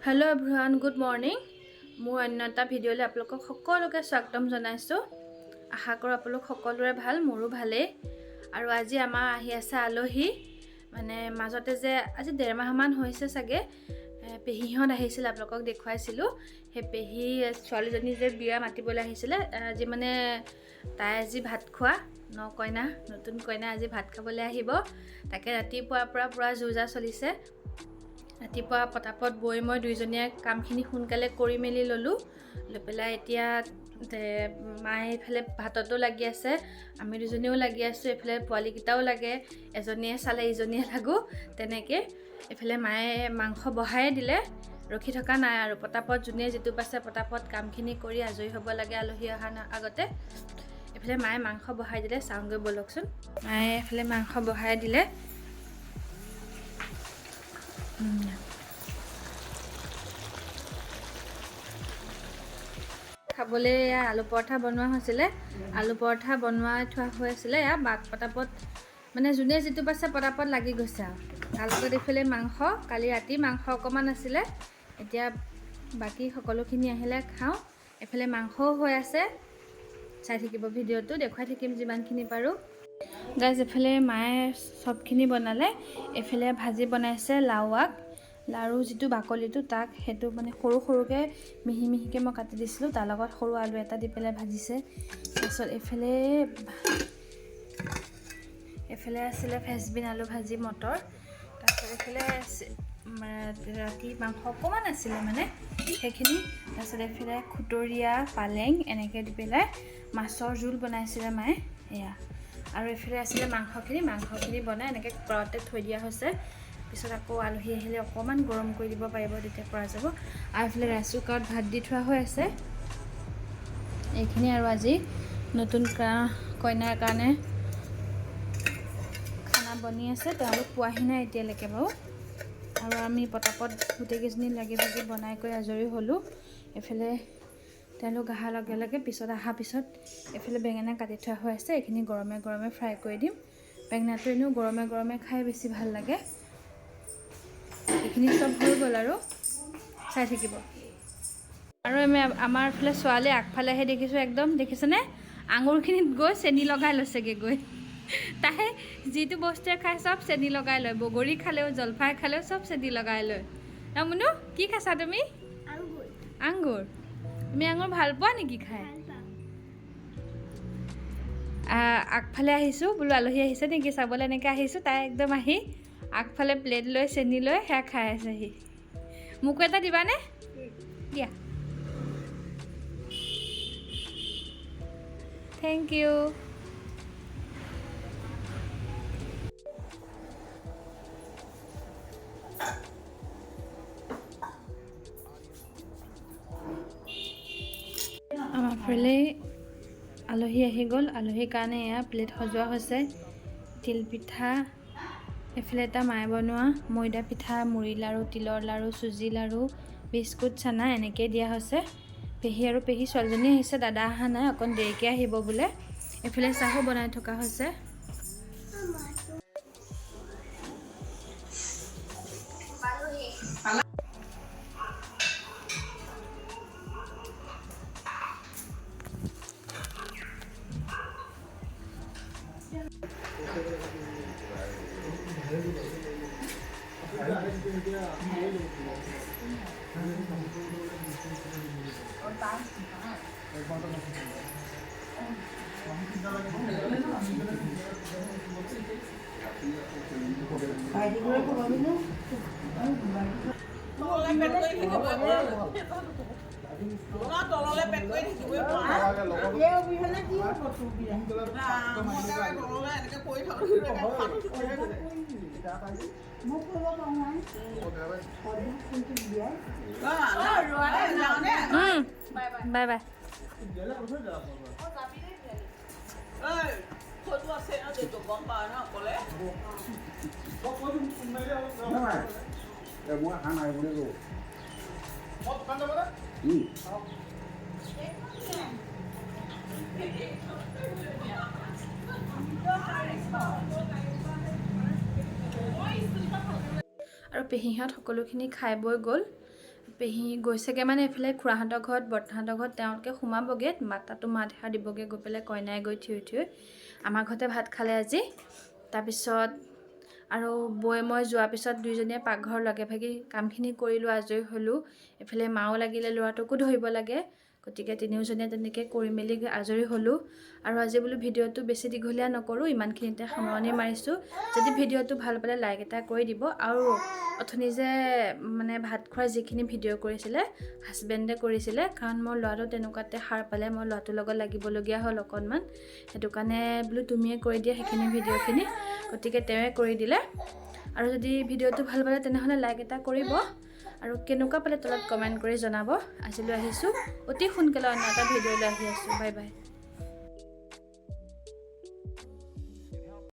Hello everyone, good morning. মোৰ অন্য এটা ভিডিঅ'লৈ আপোনালোকক সকলোকে স্বাগতম জনাইছো। আশা কৰোঁ আপোনালোক সকলোৰে ভাল, মোৰো ভালেই। আৰু আজি আমাৰ আহি আছে আলহী, মানে মাজতে যে আজি 1.5 মাহ মান হৈছে চাগে পেহীহত আহিছিল, আপোনালোকক দেখুৱাইছিলো। হে পেহী ছোৱালীজনী যে বিয়া মাতিবলৈ আহিছিলে, আজি মানে তাই আজি ভাত খোৱা নকইনা, নতুন কইনা আজি ভাত খাবলৈ আহিব। তাকে ৰাতিপুৱাৰ পৰা পুৰা জোজা চলিছে। ৰাতিপুৱা পটাপট বৈ মই দুইজনীয়ে কামখিনি সোনকালে কৰি মেলি ল'লোঁ। লৈ পেলাই এতিয়া মায়ে এইফালে ভাততো লাগি আছে, আমি দুজনীও লাগি আছোঁ। এইফালে পোৱালীকেইটাও লাগে, এজনীয়ে চালে ইজনীয়ে লাগো তেনেকৈ। এইফালে মায়ে মাংস বহাই দিলে, ৰখি থকা নাই আৰু পটাপট যোনে যিটো পাছে পটাপট কামখিনি কৰি আজৰি হ'ব লাগে আলহী অহাৰ আগতে। এইফালে মায়ে মাংস বহাই দিলে, চাওঁগৈ ব'লকচোন। মায়ে এইফালে মাংস বহাই দিলে। খাবলৈ আলু পৰঠা বনোৱা হৈছিলে, আলু পৰঠা বনোৱাই থোৱা হৈ আছিলে। বাক পটাপট মানে যোনে যিটো পাছে পটাপট লাগি গৈছে আৰু তাৰ লগত এইফালে মাংস, কালি ৰাতি মাংস অকণমান আছিলে, এতিয়া বাকী সকলোখিনি আহিলে খাওঁ। এইফালে মাংসও হৈ আছে, চাই থাকিব ভিডিঅ'টো, দেখুৱাই থাকিম যিমানখিনি পাৰোঁ। গাইজ এইফালে মায়ে চবখিনি বনালে। এইফালে ভাজি বনাইছে লাও আগ, লাৰু যিটো বাকলিটো তাক সেইটো মানে সৰু সৰুকৈ মিহি মিহিকৈ মই কাটি দিছিলোঁ, তাৰ লগত সৰু আলু এটা দি পেলাই ভাজিছে। তাৰপিছত এইফালে আছিলে ফ্ৰেঞ্চবিন আলু ভাজি মটৰ। তাৰপিছত এইফালে ৰাতি মাংস অকণমান আছিলে মানে সেইখিনি। তাৰপিছত এইফালে খুতৰীয়া পালেং এনেকৈ দি পেলাই মাছৰ জোল বনাইছিলে মায়ে এয়া। আৰু এইফালে আছিলে মাংসখিনি বনাই এনেকৈ কুকাৰতে থৈ দিয়া হৈছে। পিছত আকৌ আলহী আহিলে অকণমান গৰম কৰি দিব পাৰিব, তেতিয়া পৰা যাব। আৰু এইফালে ৰাইচ কুকাৰত ভাত দি থোৱা হৈ আছে। এইখিনি আৰু আজি নতুন কইনাৰ কাৰণে খানা বনি আছে, তেওঁলোক পোৱাহি নাই এতিয়ালৈকে বাৰু। আৰু আমি পটাপট গোটেইকেইজনী লাগি ভাগি বনাই কৰি আজৰি হ'লোঁ। এইফালে তেওঁলোক অহাৰ লগে লগে অহাৰ পিছত এইফালে বেঙেনা কাটি থোৱা হৈ আছে, এইখিনি গৰমে গৰমে ফ্ৰাই কৰি দিম। বেঙেনাটো এনেও গৰমে গৰমে খাই বেছি ভাল লাগে। এইখিনি চব হৈ গ'ল আৰু চাই থাকিব। আৰু আমাৰ এইফালে ছোৱালী আগফালেহে দেখিছোঁ, একদম দেখিছেনে আঙুৰখিনিত গৈ চেনি লগাই লৈছেগৈ গৈ। তাই যিটো বস্তুৱে খাই চব চেনি লগাই লয়, বগৰী খালেও জলফাই খালেও চব চেনি লগাই লয়। মুনু কি খাইছা তুমি? আঙুৰ। তুমি আঙুৰ ভাল পোৱা নেকি খাই? আগফালে আহিছোঁ বোলো আলহী আহিছে নেকি চাবলৈ, এনেকৈ আহিছোঁ। তাই একদম আহি আগফালে প্লেট লৈ চেনি লৈ সেয়া খাই আছেহি। মোকো এটা দিবানে? দিয়া, থেংক ইউ। আমাৰ ফালে আলহী আহি গ'ল, আলহীৰ কাৰণে এয়া প্লেট সজোৱা হৈছে। তিলপিঠা, এইফালে এটা মায়ে বনোৱা ময়দা পিঠা, মুড়ি লাড়ু, তিলৰ লাড়ু, চুজি লাড়ু, বিস্কুট, চানা এনেকৈ দিয়া হৈছে। পেহী আৰু পেহী ছোৱালীজনী আহিছে, দাদা অহা নাই, অকণ দেৰিকৈ আহিব বোলে। এইফালে চাহো বনাই থকা হৈছে। তললে পেট কৰি থাকিবই বাই বাই। গম পাওঁ ন ক'লে মই হাঁহ নাই বুলি কওঁ। আৰু পেহীহঁত সকলোখিনি খাই বৈ গ'ল। পেহী গৈছেগৈ মানে এইফালে খুৰাহঁতৰ ঘৰত বৰ্তাহঁতৰ ঘৰত তেওঁলোকে সোমাবগৈ তাতো মাত এষাৰ দিবগৈ গৈ পেলাই কইনাই গৈ থিয় আমাৰ ঘৰতে ভাত খালে আজি তাৰপিছত আৰু বৈ মই যোৱাৰ পিছত দুইজনীয়ে পাকঘৰ লগে ভাগি কামখিনি কৰিলোঁ আজৰি হ'লোঁ এইফালে মাও লাগিলে ল'ৰাটোকো ধৰিব লাগে গতিকে তিনিওজনীয়ে তেনেকৈ কৰি মেলি আজৰি হ'লোঁ আৰু আজি বোলো ভিডিঅ'টো বেছি দীঘলীয়া নকৰোঁ ইমানখিনিতে সামৰণি মাৰিছোঁ যদি ভিডিঅ'টো ভাল পালে লাইক এটা কৰি দিব আৰু অথনি যে মানে ভাত খোৱাৰ যিখিনি ভিডিঅ' কৰিছিলে হাজবেণ্ডে কৰিছিলে কাৰণ মোৰ ল'ৰাটো তেনেকুৱাতে সাৰ পালে মই ল'ৰাটোৰ লগত লাগিবলগীয়া হ'ল অকণমান সেইটো কাৰণে বোলো তুমিয়ে কৰি দিয়া সেইখিনি ভিডিঅ'খিনি গতিকে তেওঁৱে কৰি দিলে আৰু যদি ভিডিঅ'টো ভাল পালে তেনেহ'লে লাইক এটা কৰিব আৰু কেনেকুৱা পালে তলত কমেণ্ট কৰি জনাব আজিলৈ আহিছোঁ অতি সোনকালে অন্য এটা ভিডিঅ'লৈ আহি আছোঁ বাই বাই